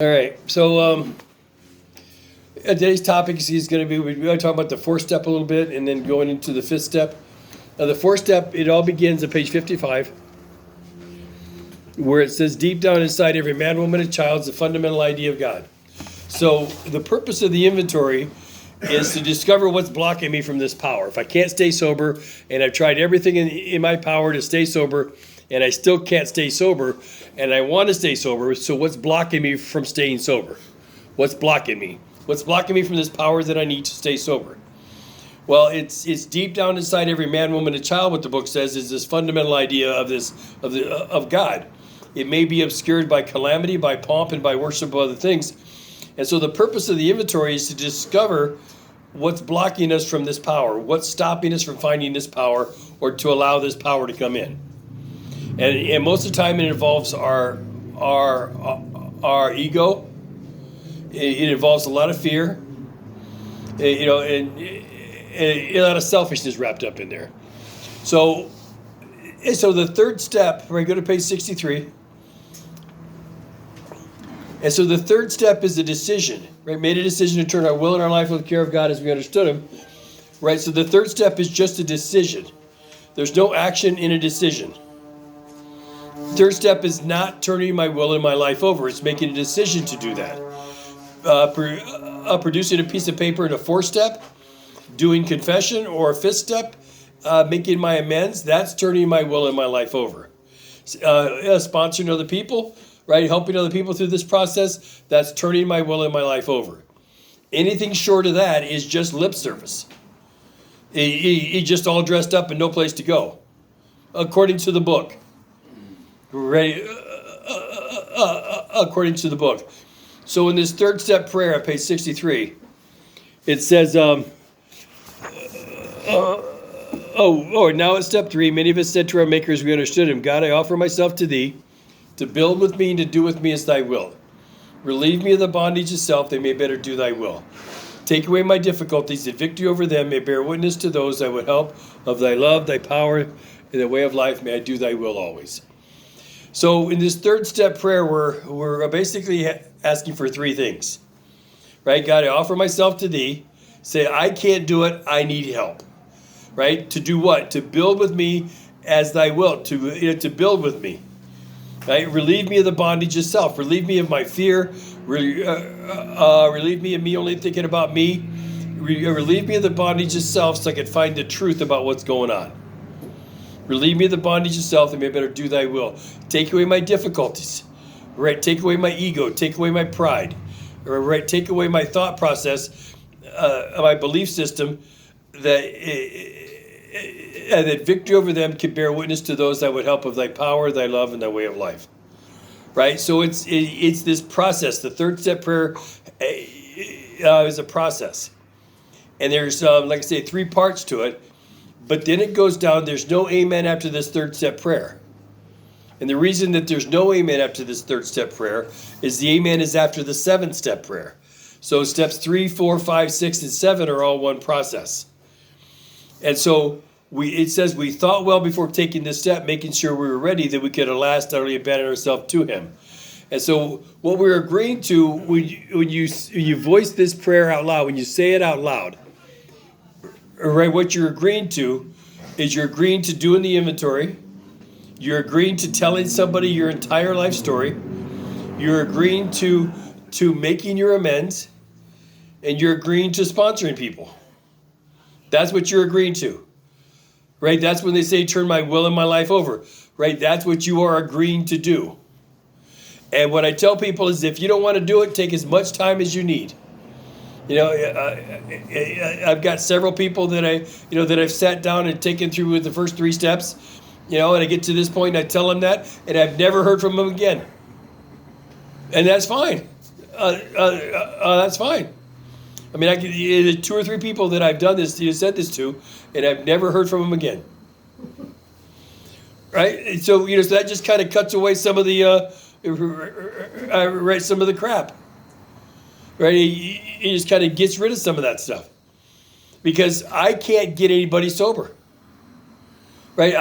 All right, so today's topic is going to be, we're going to talk about the fourth step a little bit and then going into the fifth step. The fourth step, it all begins at page 55, where it says, deep down inside every man, woman, and child is the fundamental idea of God. So the purpose of the inventory is to discover what's blocking me from this power. If I can't stay sober, and I've tried everything in my power to stay sober, and I still can't stay sober, and I want to stay sober, so what's blocking me from staying sober? What's blocking me? What's blocking me from this power that I need to stay sober? Well, it's deep down inside every man, woman, and child. What the book says is this fundamental idea of God. It may be obscured by calamity, by pomp, and by worship of other things. And so the purpose of the inventory is to discover what's blocking us from this power, what's stopping us from finding this power, or to allow this power to come in. And most of the time, it involves our ego. It involves a lot of fear, and a lot of selfishness wrapped up in there. So the third step, right? Go to page 63. And so the third step is a decision, right? Made a decision to turn our will and our life over to the care of God as we understood Him, right? So the third step is just a decision. There's no action in a decision. Third step is not turning my will and my life over. It's making a decision to do that. Producing a piece of paper in a fourth step, doing confession, or a fifth step, making my amends, that's turning my will and my life over. Sponsoring other people, right? Helping other people through this process, that's turning my will and my life over. Anything short of that is just lip service. He just all dressed up and no place to go, according to the book. Right? According to the book. So in this third step prayer on page 63, it says, now at step 3, many of us said to our Maker as we understood Him, God, I offer myself to Thee, to build with me and to do with me as Thy will. Relieve me of the bondage of self, they may better do Thy will. Take away my difficulties, that victory over them may bear witness to those I would help of Thy love, Thy power, and the way of life, may I do Thy will always. So in this third step prayer, we're basically asking for three things, right? God, I offer myself to Thee. Say, I can't do it. I need help, right? To do what? To build with me as Thy will, to build with me, right? Relieve me of the bondage of self. Relieve me of my fear. Relieve me of me only thinking about me. Relieve me of the bondage of self so I can find the truth about what's going on. Relieve me of the bondage of self, that may better do Thy will. Take away my difficulties, right? Take away my ego. Take away my pride, right? Take away my thought process, my belief system, that victory over them can bear witness to those that would help of Thy power, Thy love, and Thy way of life, right? So it's this process. The third step prayer is a process, and there's like I say, three parts to it. But then it goes down, there's no amen after this third step prayer. And the reason that there's no amen after this third step prayer is the amen is after the seventh step prayer. So steps 3, 4, 5, 6, and 7 are all one process. And so it says we thought well before taking this step, making sure we were ready, that we could at last utterly abandon ourselves to Him. And so what we're agreeing to, when you voice this prayer out loud, when you say it out loud, right, what you're agreeing to is you're agreeing to doing the inventory. You're agreeing to telling somebody your entire life story. You're agreeing to making your amends. And you're agreeing to sponsoring people. That's what you're agreeing to. Right? That's when they say turn my will and my life over. Right? That's what you are agreeing to do. And what I tell people is if you don't want to do it, take as much time as you need. I've got several people that I've sat down and taken through with the first three steps, and I get to this point and I tell them that, and I've never heard from them again. And that's fine. That's fine. I mean, 2 or 3 people that I've done this, said this to, and I've never heard from them again. Right? So, so that just kind of cuts away some of the, some of the crap. Right, he just kind of gets rid of some of that stuff, because I can't get anybody sober. Right,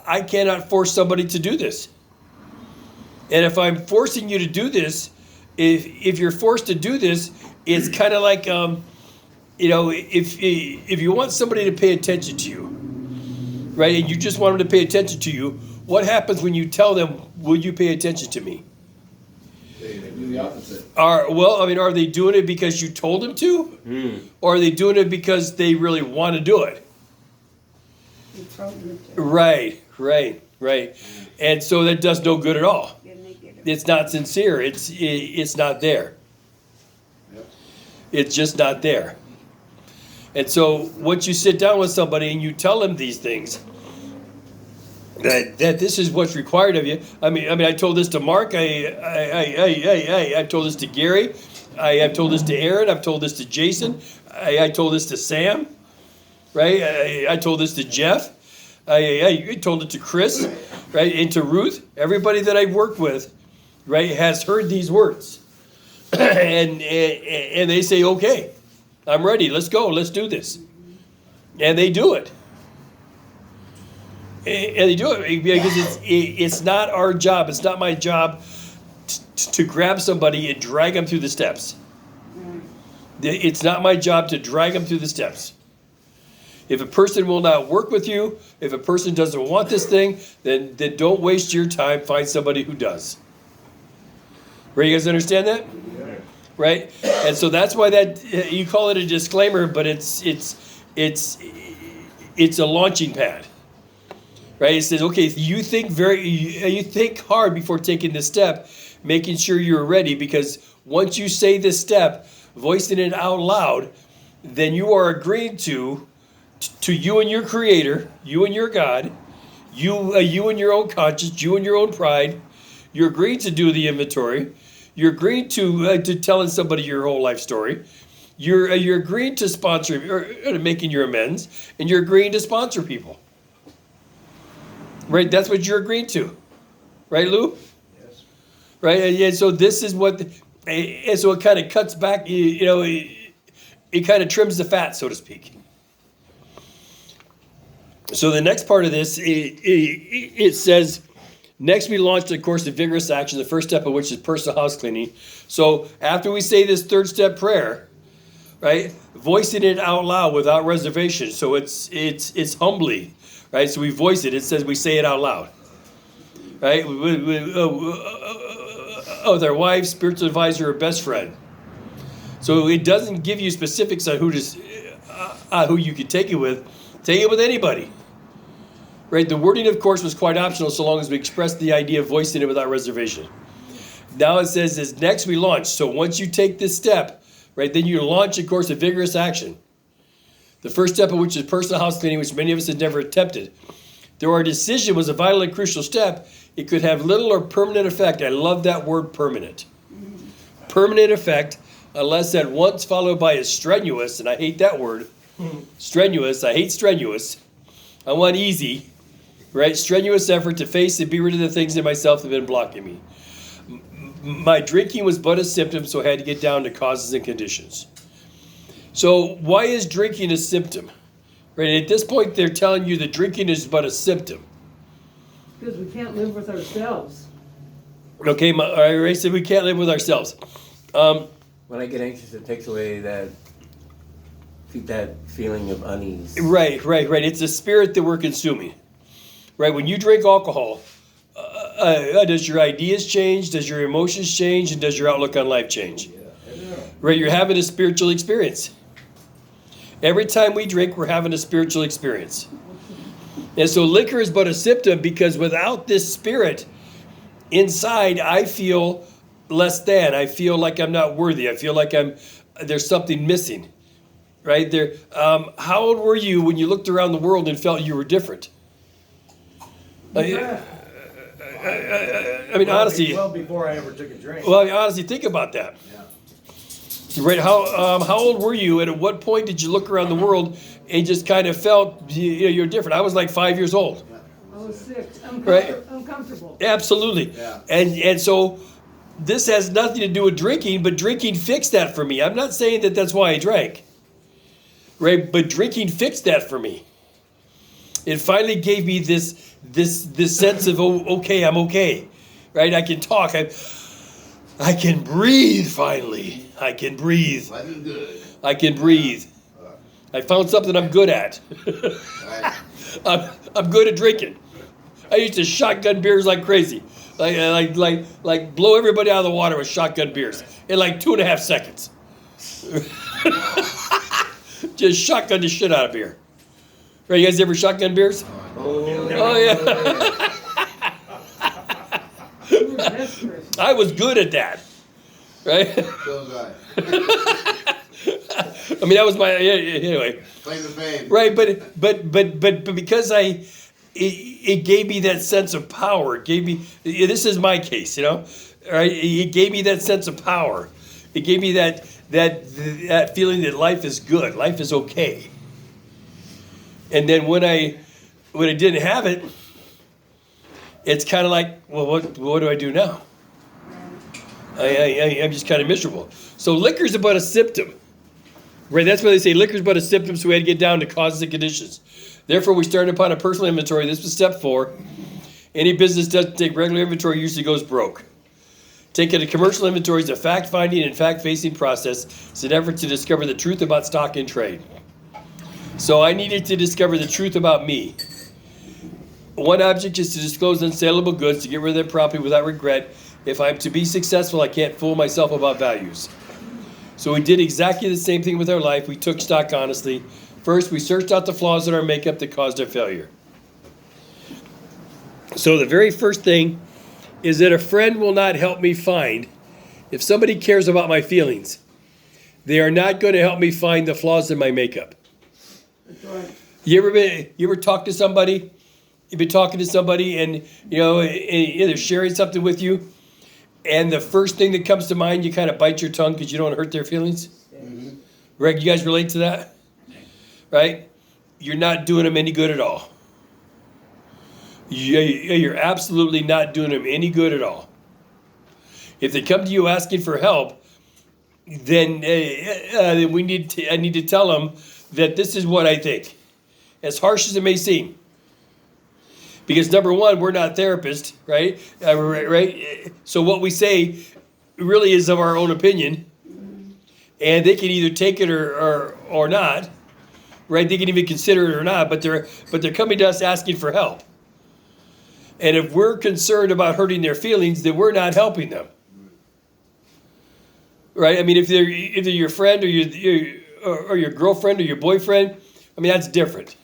I cannot force somebody to do this. And if I'm forcing you to do this, if you're forced to do this, it's kind of like if you want somebody to pay attention to you, right, and you just want them to pay attention to you, what happens when you tell them, will you pay attention to me? They do the opposite. Are they doing it because you told them to? Or are they doing it because they really want to do it? You told them to. Right. And so that does no good at all. It's not sincere. It's not there. Yep. It's just not there. And so once you sit down with somebody and you tell them these things, that this is what's required of you. I mean, I told this to Mark. I've told this to Gary. I've told this to Aaron. I've told this to Jason. I told this to Sam. Right? I told this to Jeff. I told it to Chris. Right? And to Ruth. Everybody that I've worked with, right, has heard these words, and they say, okay, I'm ready. Let's go. Let's do this. And they do it. And they do it because it's not our job. It's not my job to grab somebody and drag them through the steps. It's not my job to drag them through the steps. If a person will not work with you, if a person doesn't want this thing, then don't waste your time. Find somebody who does. Right? You guys understand that? Yeah. Right? And so that's why that you call it a disclaimer, but it's a launching pad. Right? It says, okay, you think hard before taking this step, making sure you're ready, because once you say this step, voicing it out loud, then you are agreeing to you and your Creator, you and your God, you and your own conscience, you and your own pride. You're agreeing to do the inventory. You're agreeing to telling somebody your whole life story. You're agreeing to sponsor or making your amends, and you're agreeing to sponsor people. Right, that's what you're agreeing to, right, Lou? Yes. Right, and so this is what, and so it kind of cuts back. It kind of trims the fat, so to speak. So the next part of this, it says, next we launched a course of vigorous action, the first step of which is personal house cleaning. So after we say this third step prayer, right, voicing it out loud without reservation. So it's humbly. Right, so we voice it. It says we say it out loud. Right, with our wife, spiritual advisor, or best friend. So it doesn't give you specifics on who you can take it with. Take it with anybody. Right, the wording, of course, was quite optional so long as we expressed the idea of voicing it without reservation. Now it says, is next we launch. So once you take this step, right, then you launch a course of vigorous action. The first step of which is personal house cleaning, which many of us have never attempted. Though our decision was a vital and crucial step, it could have little or permanent effect. I love that word, permanent. Permanent effect, unless at once followed by a strenuous, and I hate that word, strenuous, I hate strenuous. I want easy, right? Strenuous effort to face and be rid of the things in myself that have been blocking me. My drinking was but a symptom, so I had to get down to causes and conditions. So why is drinking a symptom? Right, at this point, they're telling you that drinking is but a symptom. Because we can't live with ourselves. Okay, Ray said we can't live with ourselves. When I get anxious, it takes away that feeling of unease. Right. It's the spirit that we're consuming. Right, when you drink alcohol, does your ideas change? Does your emotions change? And does your outlook on life change? Right, you're having a spiritual experience. Every time we drink, we're having a spiritual experience. And so liquor is but a symptom, because without this spirit inside, I feel less than. I feel like I'm not worthy. I feel like there's something missing. Right there. How old were you when you looked around the world and felt you were different? I mean, honestly. Well, before I ever took a drink. Well, honestly, think about that. Yeah. Right? How old were you, and at what point did you look around the world and just kind of felt you're different? I was like 5 years old. I was 6. Right. Uncomfortable. Absolutely. Yeah. And so this has nothing to do with drinking, but drinking fixed that for me. I'm not saying that that's why I drank. Right? But drinking fixed that for me. It finally gave me this sense of, oh, okay, I'm okay. Right? I can talk. I can breathe finally. I can breathe. Life is good. I can breathe. I found something I'm good at. Right. I'm good at drinking. I used to shotgun beers like crazy. Like blow everybody out of the water with shotgun beers in like 2.5 seconds. Just shotgun the shit out of beer. Right, you guys ever shotgun beers? Oh yeah. You were desperate. I was good at that. Right? So was I. I mean, that was my anyway. Claim the fame. Right, but because it gave me that sense of power. It gave me, this is my case, you know. Right? It gave me that sense of power. It gave me that feeling that life is good, life is okay. And then when I didn't have it, it's kind of like, well, what do I do now? I'm just kind of miserable. So liquor's about a symptom. Right, that's why they say liquor's but a symptom, so we had to get down to causes and conditions. Therefore, we started upon a personal inventory. This was step 4. Any business doesn't take regular inventory usually goes broke. Taking a commercial inventory is a fact-finding and fact-facing process. It's an effort to discover the truth about stock and trade. So I needed to discover the truth about me. One object is to disclose unsaleable goods to get rid of their property without regret. If I'm to be successful, I can't fool myself about values. So we did exactly the same thing with our life. We took stock honestly. First, we searched out the flaws in our makeup that caused our failure. So the very first thing is that a friend will not help me find, if somebody cares about my feelings, they are not going to help me find the flaws in my makeup. That's right. You ever talk to somebody? You've been talking to somebody and they're sharing something with you, and the first thing that comes to mind, you kind of bite your tongue because you don't want to hurt their feelings. Mm-hmm. Right? You guys relate to that? Right? You're not doing them any good at all. You're absolutely not doing them any good at all. If they come to you asking for help, then I need to tell them that this is what I think, as harsh as it may seem. Because number one, we're not therapists, right? Right. So what we say really is of our own opinion, and they can either take it or not, right? They can even consider it or not, but they're coming to us asking for help. And if we're concerned about hurting their feelings, then we're not helping them, right? I mean, if they're your friend or your girlfriend or your boyfriend, I mean that's different.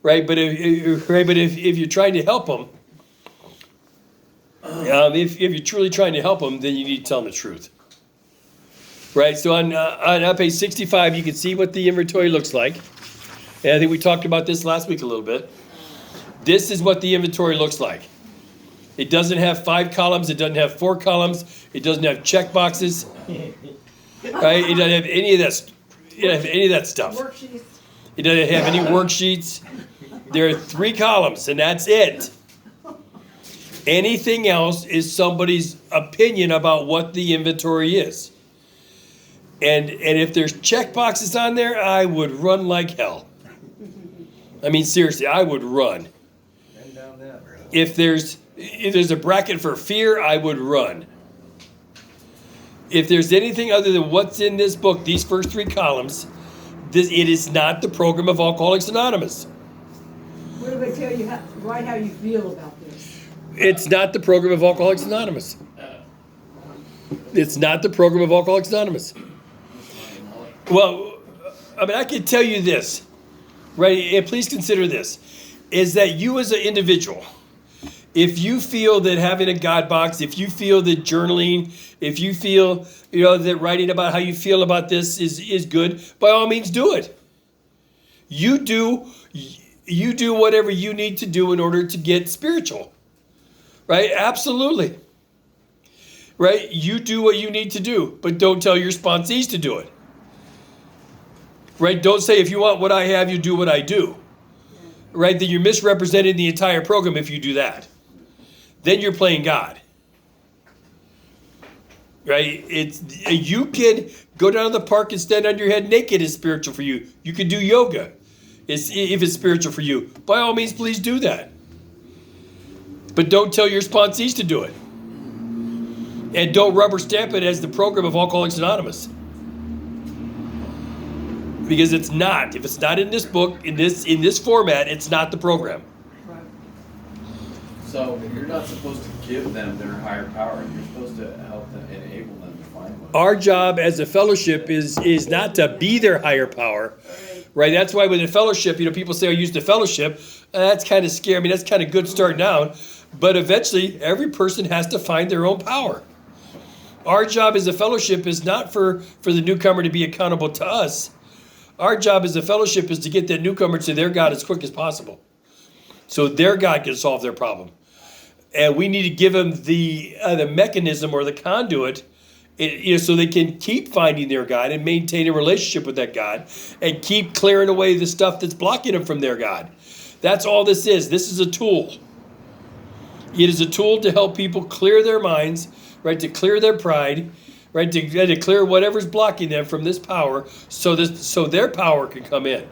Right, but if you're trying to help them, if you're truly trying to help them, then you need to tell them the truth. Right, so on page 65, you can see what the inventory looks like. And I think we talked about this last week a little bit. This is what the inventory looks like. It doesn't have 5 columns. It doesn't have 4 columns. It doesn't have check boxes. Right, it doesn't have any of that. It doesn't have any of that stuff. Worksheets. It doesn't have any worksheets. There are 3 columns, and that's it. Anything else is somebody's opinion about what the inventory is. And if there's check boxes on there, I would run like hell. I mean, seriously, I would run. If there's a bracket for fear, I would run. If there's anything other than what's in this book, these first 3 columns, it is not the program of Alcoholics Anonymous. What do they tell you? Write how you feel about this. It's not the program of Alcoholics Anonymous. It's not the program of Alcoholics Anonymous. Well, I mean, I can tell you this, right? And please consider this, is that you as an individual, if you feel that having a God box, if you feel that journaling, if you feel, that writing about how you feel about this is good, by all means do it. You do whatever you need to do in order to get spiritual. Right? Absolutely. Right? You do what you need to do, but don't tell your sponsees to do it. Right? Don't say if you want what I have, you do what I do. Right? Then you're misrepresenting the entire program if you do that. Then you're playing God. Right? You can go down to the park and stand on your head naked is spiritual for you. You can do yoga if it's spiritual for you. By all means, please do that. But don't tell your sponsees to do it. And don't rubber stamp it as the program of Alcoholics Anonymous. Because it's not. If it's not in this book, in this format, it's not the program. Right. So you're not supposed to give them their higher power. You're supposed to help them, enable them to find one. Our job as a fellowship is not to be their higher power. Right? That's why with the fellowship, people say, I use the fellowship. That's kind of scary. I mean, that's kind of good starting out. But eventually, every person has to find their own power. Our job as a fellowship is not for the newcomer to be accountable to us. Our job as a fellowship is to get that newcomer to their God as quick as possible, so their God can solve their problem. And we need to give them the mechanism or the conduit, so they can keep finding their God and maintain a relationship with that God and keep clearing away the stuff that's blocking them from their God. That's all this is. This is a tool. It is a tool to help people clear their minds, right? To clear their pride, right? To clear whatever's blocking them from this power, so their power can come in,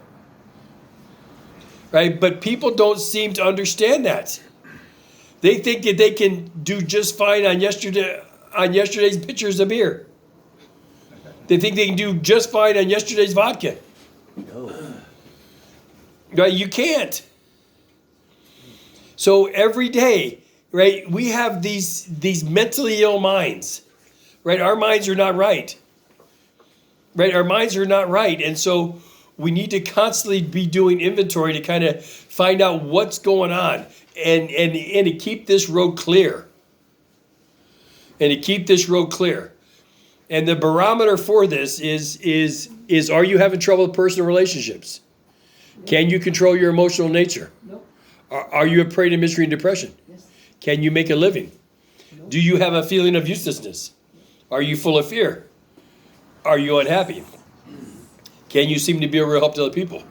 right? But people don't seem to understand that. They think that they can do just fine on yesterday's pitchers of beer. They think they can do just fine on yesterday's vodka. No. Right? You can't. So every day, right, we have these mentally ill minds. Right? Our minds are not right. Right? Our minds are not right. And so we need to constantly be doing inventory to kind of find out what's going on and to keep this road clear. And to keep this road clear. And the barometer for this is are you having trouble with personal relationships? Can you control your emotional nature? Nope. Are you a prey to misery and depression? Yes. Can you make a living? Nope. Do you have a feeling of uselessness? Are you full of fear? Are you unhappy? Can you seem to be a real help to other people?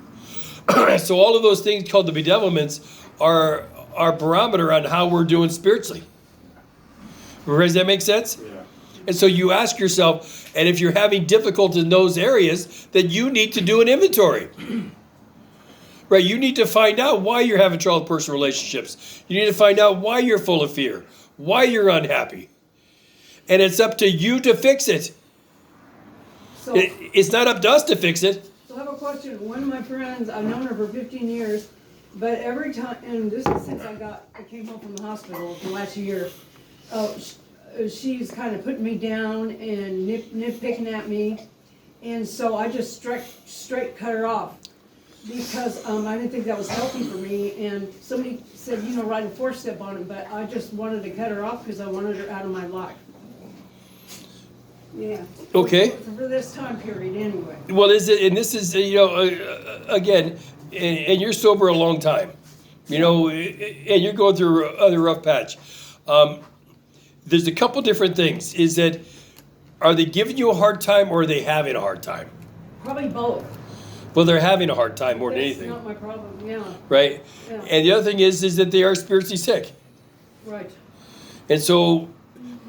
So all of those things called the bedevilments are our barometer on how we're doing spiritually. Does that make sense? Yeah. And so you ask yourself, and if you're having difficulty in those areas, then you need to do an inventory. Right? You need to find out why you're having trouble with personal relationships. You need to find out why you're full of fear, why you're unhappy. And it's up to you to fix it. So, It's not up to us to fix it. so I have a question. One of my friends, I've known her for 15 years, but every time, and this is since I came home from the hospital the last year, she's kind of putting me down and nitpicking at me. And so I just straight cut her off because I didn't think that was healthy for me. And somebody said, write a 4-step on it, but I just wanted to cut her off because I wanted her out of my life. Yeah. Okay. For this time period, anyway. Well, again, and you're sober a long time, and you're going through other rough patch. There's a couple different things. Is that, are they giving you a hard time or are they having a hard time? Probably both. Well, they're having a hard time more than That's anything. not my problem, yeah. Right? Yeah. And the other thing is that they are spiritually sick. Right. And so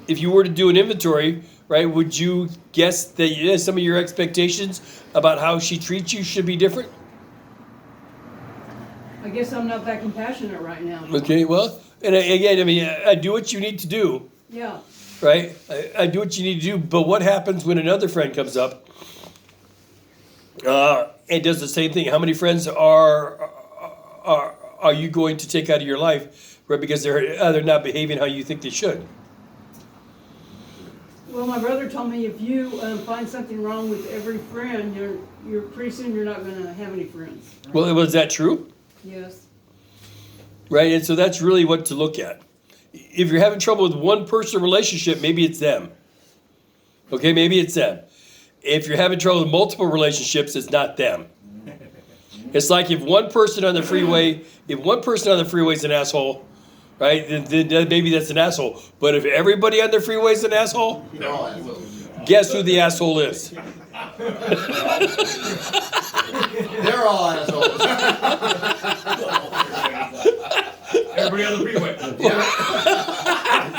if you were to do an inventory, right, would you guess that some of your expectations about how she treats you should be different? I guess I'm not that compassionate right now. Okay, well, and again, I do what you need to do, Yeah. right? I do what you need to do, but what happens when another friend comes up and does the same thing? How many friends are you going to take out of your life, right, because they're not behaving how you think they should? Well, my brother told me if you find something wrong with every friend, you're pretty soon you're not going to have any friends. Well, is that true? Yes. Right, and so that's really what to look at. If you're having trouble with one personal relationship, maybe it's them. Okay, maybe it's them. If you're having trouble with multiple relationships, it's not them. It's like if one person on the freeway is an asshole, right, then maybe that's an asshole. But if everybody on the freeway is an asshole, No, guess who the asshole is? they're all assholes. Everybody on the freeway.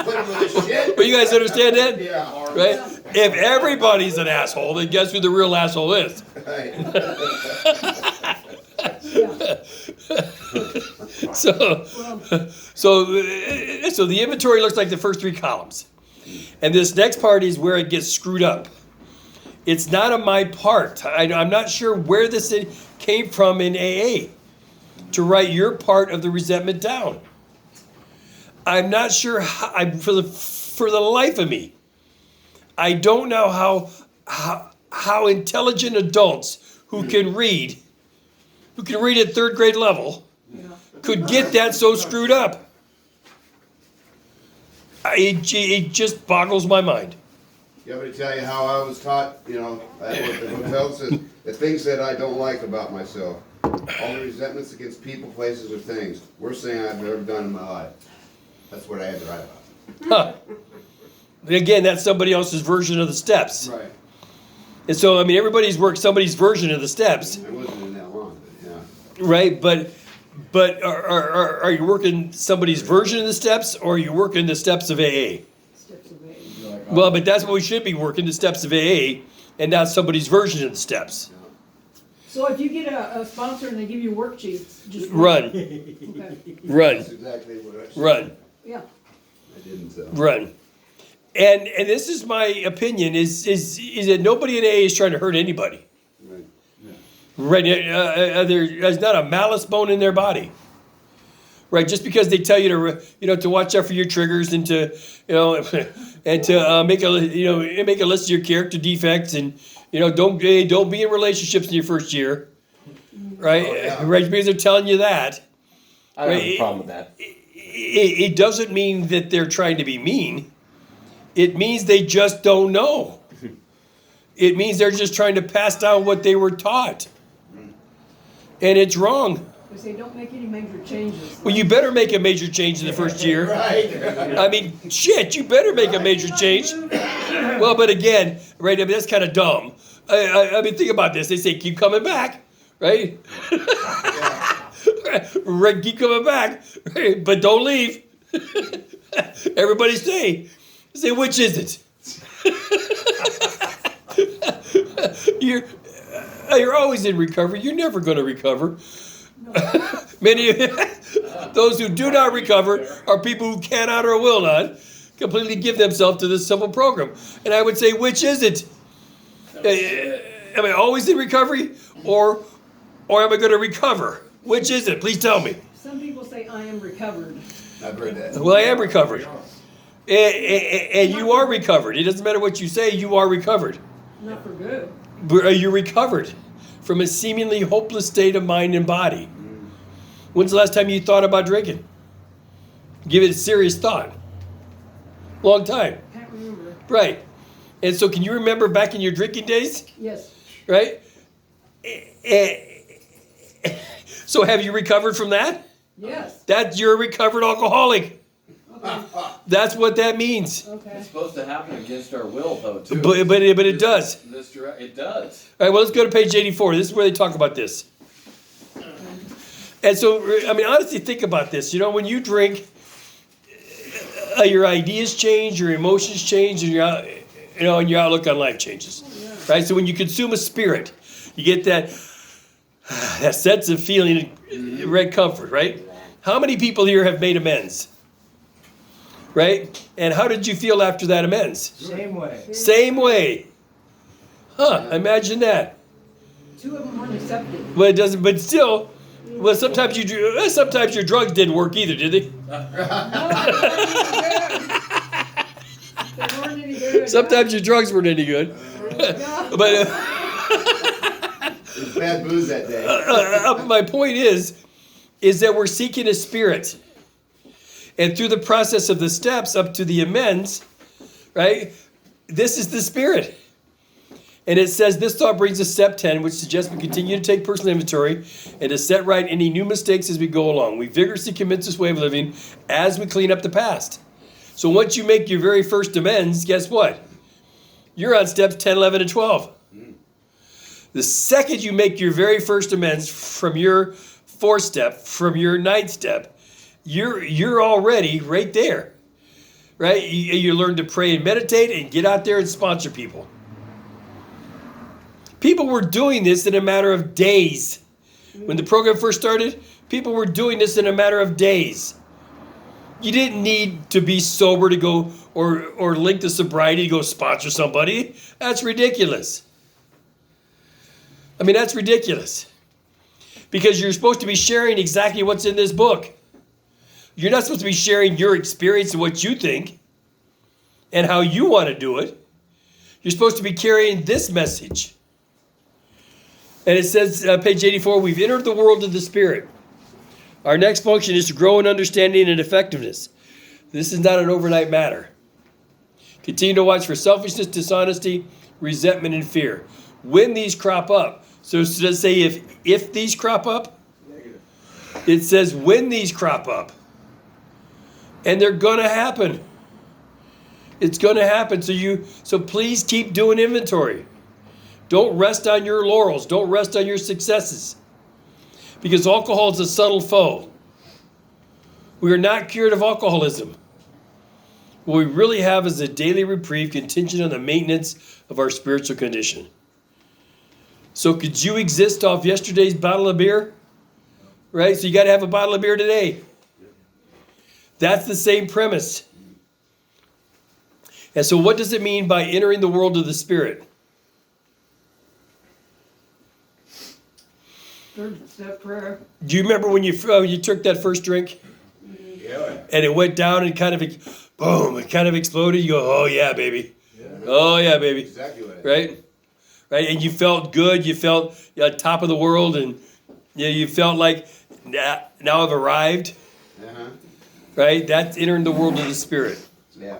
Put them with the shit. But you guys understand that? Yeah. Right? If everybody's an asshole, then guess who the real asshole is? Right. Yeah. So the inventory looks like the first 3 columns. And this next part is where it gets screwed up. It's not on my part. I'm not sure where this came from in AA to write your part of the resentment down. I'm not sure how, for the life of me, I don't know how intelligent adults who can read at third grade level, could get that so screwed up. It just boggles my mind. You want me to tell you how I was taught, I worked at hotels, and the things that I don't like about myself. All the resentments against people, places, or things. Worst thing I've ever done in my life. That's what I had to write about. Huh. Again, that's somebody else's version of the steps. Right. And so, everybody's worked somebody's version of the steps. I wasn't in that long, but yeah. Right, but are you working somebody's version of the steps, or are you working the steps of AA? Steps of A. Well, but that's what we should be working, the steps of AA, and not somebody's version of the steps. So if you get a sponsor and they give you worksheets, just Run, Okay. run, That's exactly what I said. run, Yeah. I didn't. run. And this is my opinion, is that nobody in AA is trying to hurt anybody. Right. Right, there's not a malice bone in their body. Right, just because they tell you to watch out for your triggers and to and to make a list of your character defects, and don't be in relationships in your first year. Right, Oh, yeah. right, because they're telling you that. I don't have a problem with that. It doesn't mean that they're trying to be mean. It means they just don't know. It means they're just trying to pass down what they were taught. And it's wrong. They say don't make any major changes. Well, you better make a major change in the first year. Right. Shit, you better make a major change. Well, but again, right, that's kind of dumb. Think about this. They say, keep coming back, right? Right, keep coming back, right? But don't leave. Everybody stay. Say, which is it? You're always in recovery. You're never going to recover. Many of those who do not recover are people who cannot or will not completely give themselves to this simple program. And I would say, which is it? Am I always in recovery, or am I going to recover? Which is it? Please tell me. Some people say I am recovered. I've heard that. Well, I am recovered. And you are recovered. It doesn't matter what you say, you are recovered. Not for good. But are you recovered from a seemingly hopeless state of mind and body? When's the last time you thought about drinking? Give it a serious thought. Long time. Can't remember. Right. And so can you remember back in your drinking days? Yes. Right? So have you recovered from that? Yes. That you're a recovered alcoholic. Okay. That's what that means. Okay. It's supposed to happen against our will, though, too. But it does. It does. All right, well, let's go to page 84. This is where they talk about this. And so, honestly, think about this. When you drink, your ideas change, your emotions change, and your outlook on life changes. Right? So when you consume a spirit, you get that sense of feeling, red comfort, right? How many people here have made amends? Right? And how did you feel after that amends? Same way. Same way. Huh, imagine that. 2 of them weren't accepted. But it doesn't, but still, well, sometimes your drugs didn't work either, did they? No, they weren't any good. Sometimes your drugs weren't any good. Yeah. But There's bad booze that day. my point is that we're seeking a spirit. And through the process of the steps up to the amends, right, this is the spirit. And it says, this thought brings us step 10, which suggests we continue to take personal inventory and to set right any new mistakes as we go along. We vigorously commit this way of living as we clean up the past. So once you make your very first amends, guess what? You're on steps 10, 11, and 12. The second you make your very first amends from your 4th step, from your 9th step, you're already right there, right? You learn to pray and meditate and get out there and sponsor people. People were doing this in a matter of days. When the program first started, people were doing this in a matter of days. You didn't need to be sober to go or link to sobriety to go sponsor somebody. That's ridiculous. I mean, that's ridiculous. Because you're supposed to be sharing exactly what's in this book. You're not supposed to be sharing your experience and what you think and how you want to do it. You're supposed to be carrying this message. And it says, page 84, we've entered the world of the Spirit. Our next function is to grow in understanding and effectiveness. This is not an overnight matter. Continue to watch for selfishness, dishonesty, resentment, and fear. When these crop up. So does it say if these crop up? Negative. It says when these crop up. And they're going to happen. It's going to happen. So please keep doing inventory. Don't rest on your laurels. Don't rest on your successes. Because alcohol is a subtle foe. We are not cured of alcoholism. What we really have is a daily reprieve contingent on the maintenance of our spiritual condition. So could you exist off yesterday's bottle of beer? Right? So you got to have a bottle of beer today. That's the same premise. And so what does it mean by entering the world of the Spirit? Third step prayer. Do you remember when you took that first drink? Yeah. And it went down and kind of, boom, it kind of exploded. You go, oh yeah, baby. Yeah. Oh yeah, baby. Exactly what it is. Right? Right? And you felt good. You felt top of the world. And you felt like, now I've arrived. Uh-huh. Right? That's entering the world of the Spirit. Yeah.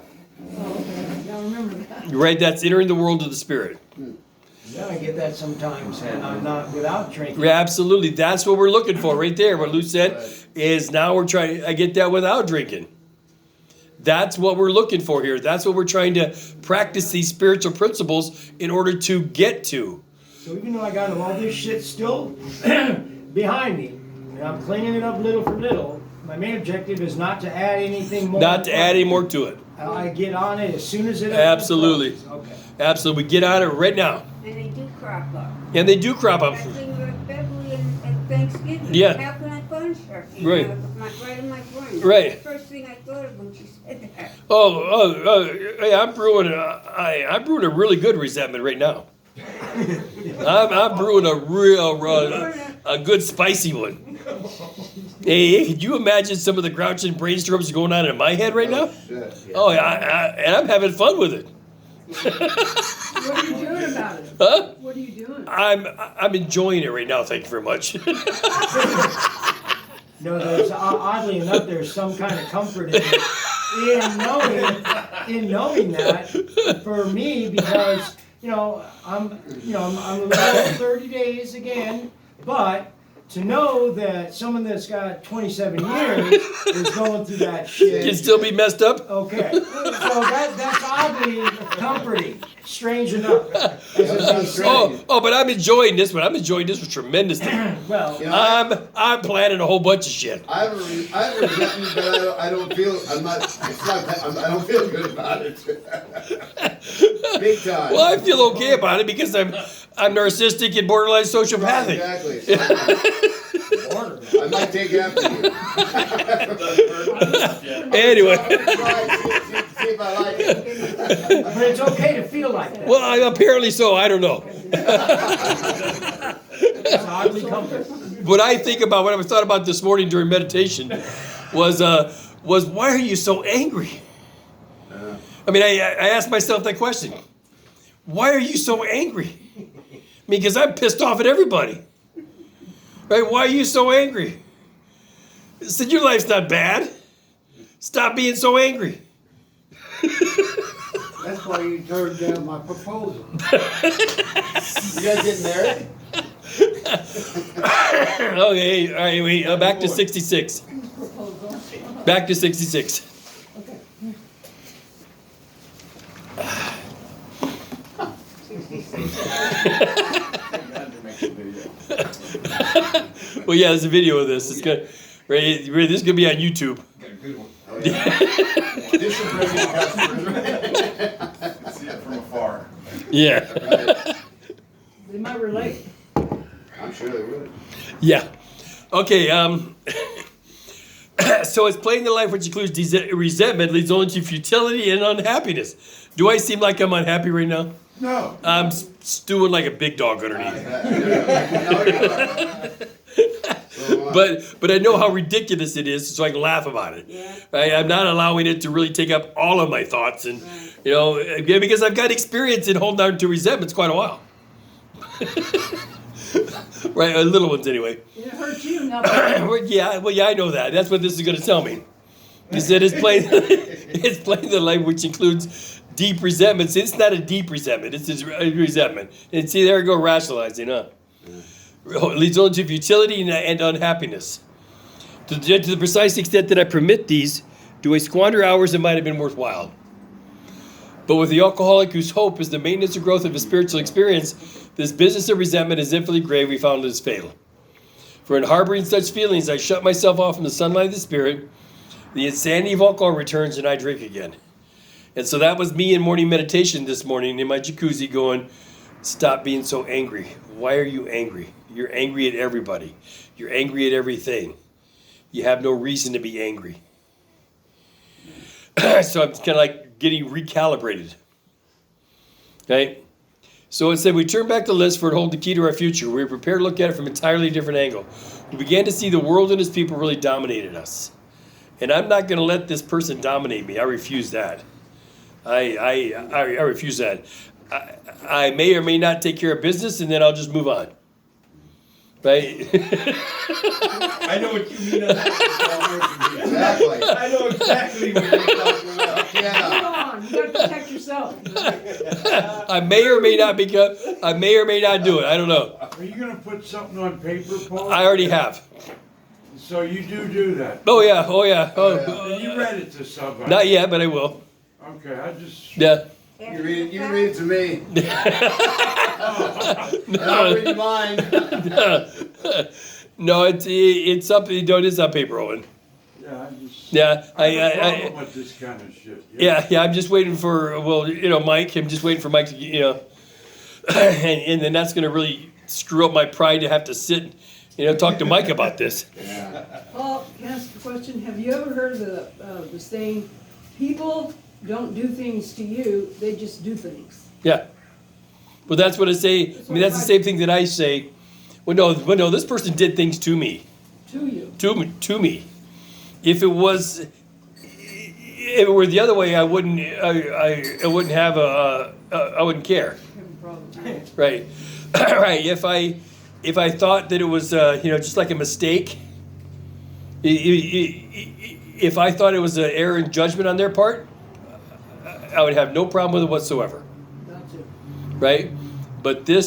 Oh, okay. I remember that. Right? That's entering the world of the Spirit. Yeah, I get that sometimes, and I'm not without drinking. Yeah, absolutely. That's what we're looking for right there. What Lou said is now we're trying, I get that without drinking. That's what we're looking for here. That's what we're trying to practice these spiritual principles in order to get to. So even though I got all this shit still behind me, and I'm cleaning it up little for little, my main objective is not to add anything more. Not to add any more to it. I get on it as soon as it Absolutely. Okay. Absolutely. We get on it right now. And they do crop up. And they do crop up. Especially with February and Thanksgiving. Yeah. How can I punish her? Right. Right in my brain. Right. That's the first thing I thought of when she said that. Hey, I'm brewing a really good resentment right now. I'm brewing a real, a good spicy one. Hey, could you imagine some of the grouching brainstorms going on in my head right now? Shit. Oh, and I'm having fun with it. What are you doing about it? Huh? What are you doing? I'm enjoying it right now. Thank you very much. No, there's oddly enough, there's some kind of comfort in knowing that for me, because I'm a little over 30 days again, but to know that someone that's got 27 years is going through that shit. Can still be messed up. Okay, so that's oddly comforting, strange enough. But I'm enjoying this one. I'm enjoying this one tremendously. Well, You know, I'm planning a whole bunch of shit. I have a resentment, but I don't feel. I don't feel good about it. Big time. Well, I feel okay about it because I'm narcissistic and borderline sociopathic. Exactly. I might take after you. Anyway, See if I like it. but it's okay to feel like that. well, apparently so. I don't know. It's oddly comforting. What I thought about this morning during meditation was why are you so angry? I mean, I asked myself that question. Why are you so angry? I mean, because I'm pissed off at everybody. Right? Why are you so angry? I said, your life's not bad. Stop being so angry. That's why you turned down my proposal. You guys getting married? Okay, all right, wait, back to 66. Back to 66. Well, yeah, there's a video of this. It's good. Right, this is gonna be on YouTube. Got a good one. Oh, yeah. This should bring in customers. See it from afar. Yeah. They might relate. I'm sure they would. Yeah. Okay. So it's playing the life which includes resentment leads only to futility and unhappiness. Do I seem like I'm unhappy right now? No. I'm stewing like a big dog underneath. But I know how ridiculous it is, so I can laugh about it. Yeah. Right? I'm not allowing it to really take up all of my thoughts, and because I've got experience in holding on to resentments quite a while. Right, little ones anyway. It hurt you, not me. Yeah, I know that. That's what this is going to tell me. He said it's playing the life which includes deep resentments. It's not a deep resentment. It's just a resentment. And see, there we go, rationalizing, huh? It leads only to futility and unhappiness. To the precise extent that I permit these, do I squander hours that might have been worthwhile? But with the alcoholic whose hope is the maintenance or growth of his spiritual experience, this business of resentment is infinitely grave. We found it is fatal. For in harboring such feelings, I shut myself off from the sunlight of the spirit. The insanity of alcohol returns, and I drink again. And so that was me in morning meditation this morning in my jacuzzi going, stop being so angry. Why are you angry? You're angry at everybody. You're angry at everything. You have no reason to be angry. So I'm kind of like getting recalibrated. Okay? So it said we turn back the list for it hold the key to our future. We were prepared to look at it from an entirely different angle. We began to see the world and its people really dominated us. And I'm not going to let this person dominate me. I refuse that. I refuse that. I may or may not take care of business, and then I'll just move on. Right? I know what you mean. Exactly. I know exactly what you're talking about. Come Yeah. on, you gotta protect yourself. I may or may not do it. I don't know. Are you gonna put something on paper, Paul? I already have. So you do that. Oh yeah. And you read it to somebody? Not yet, but I will. Okay, I just. Yeah. You read it to me. And I'll read mine. No, it's up. It's on paper, Owen. Yeah, I just. Yeah, I have a problem with this kind of shit. Yeah. I'm just waiting for Mike. I'm just waiting for Mike to and then that's gonna really screw up my pride to have to sit, talk to Mike about this. Yeah. Paul, can I ask a question? Have you ever heard of the saying, people don't do things to you, they just do things? Yeah. Well, that's what I say. I mean, that's the same thing that I say. Well, no, this person did things to me. To you. To me. If it were the other way, I wouldn't have I wouldn't care. Have a problem. Right. Right. If I thought that it was just like a mistake, if I thought it was an error in judgment on their part, I would have no problem with it whatsoever. Gotcha. Right? But this